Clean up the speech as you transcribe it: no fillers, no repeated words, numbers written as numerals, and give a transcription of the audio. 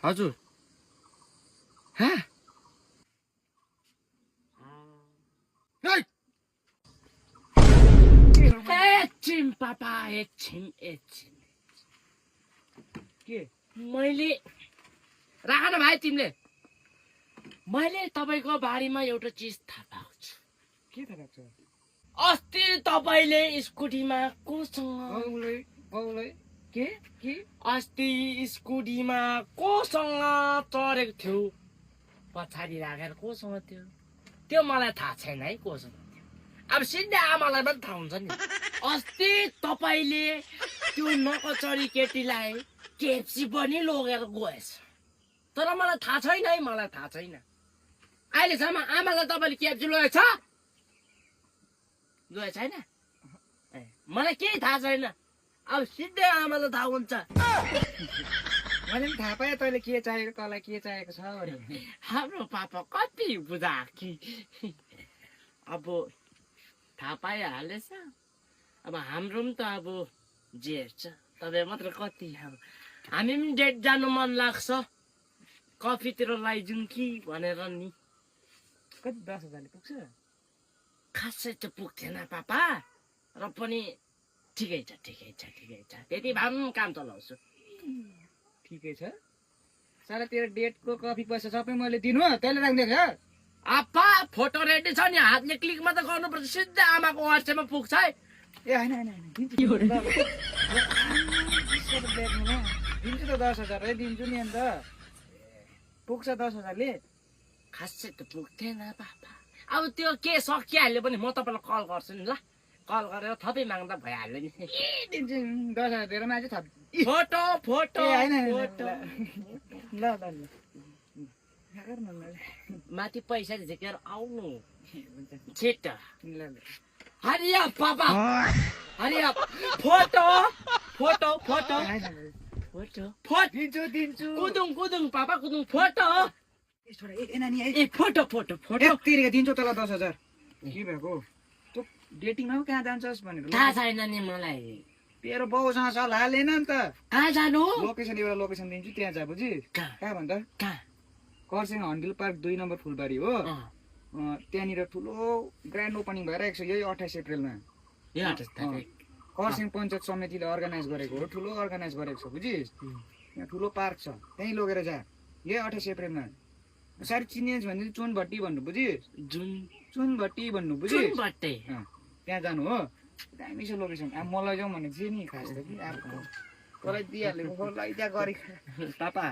हजुर हा एकछिन पापा एकछिन के मैले राख न भाइ तिमीले मैले तपाईँको बारीमा एउटा चिज थाहा पाएको छु के थाहा भएको छ अस्ति तपाईँले स्कुटीमा कोसँग के के अस्ति स्कुटीमा कोसँग चढेको थियो पछाडि राखेर कोसँग थियो त्यो मलाई थाहा छैन है कोसँग थियो अब सिधै आमालाई पनि थाहा हुन्छ नि अस्ति तपाईँले त्यो नकचरी केटीलाई केप्सी पनि लगेर गएछ तर मलाई थाहा छैन है मलाई थाहा छैन अहिलेसम्म आमालाई तपाईँले केप्सी लगेछ लगेको छैन मलाई केही थाहा छैन अब सिधै आमालाई थाहा हुन्छ मैले पनि थाहा पाएँ तैँले के चाहिएको तँलाई के चाहिएको छ भने हाम्रो पापा कति बुझा कि अब थाहा पाइहालेछ अब हाम्रो पनि त अब जेठ छ तपाईँ मात्र कति हामी पनि डेट जानु मन लाग्छ कफीतिर लैजाउँ कि भनेर नि कति 10,000ले पुग्छ खासै त पुग्थेन पापा र पनि ठिकै छ त्यति भए पनि काम चलाउँछु ठिकै छ साला तेरो डेटको कफी पैसा सबै मैले दिनु तैँले राख्दै आपा फोटो रेडी छ नि हातले क्लिक मात्र गर्नुपर्छ सिधै आमाको वाट्सएपमा पुग्छ है ए होइन दिन्छु त 10,000 है दिन्छु नि अन्त पुग्छ 10,000ले खासै त पुग्थेन पापा अब त्यो के सकिहाल्यो भने म तपाईँलाई कल गर्छु नि ल कल गरेर थपै माग्दा भइहाल्यो नि दिन्छु 10,000 दिएर मान्छे थप फोटो ल माथि पैसा झिकेर आउनु छिट ल हरिया पापा हरिया फोटो दिन्छु कुदुङ पापा कुदुङ फोटो ए फोटो तिरेको दिन्छु तँलाई 10,000 के भएको तँ डेटिङमा कहाँ जान्छस् भनेर थाहा छैन नि मलाई तेरो बाउसँग सल्लाह हालेन नि त कहाँ जानु एउटा लोकेसन दिन्छु त्यहाँ जा बुझी कहाँ भन्छ कहाँ खरसाङ हन्डिल पार्क 2 नम्बर फुलबारी हो त्यहाँनिर ठुलो ग्रान्ड ओपनिङ भइरहेको छ यही 28 अप्रिलमा खरसाङ पञ्चायत समितिले अर्गनाइज गरेको हो ठुलो अर्गनाइज गरेको छ बुझिस् यहाँ ठुलो पार्क छ त्यहीँ लगेर जा यही 28 अप्रिलमा सारी चिनिएछ भने चुनभट्टी भन्नु बुझिस् चुनभट्टी भन्नु बुझिस् त्यहाँ जानु हो दामी छ लोकेसन अब मलाई जाउँ भनेको थिएँ नि खास त कि अब तँलाई दिइहालेको लैजा गरी पापा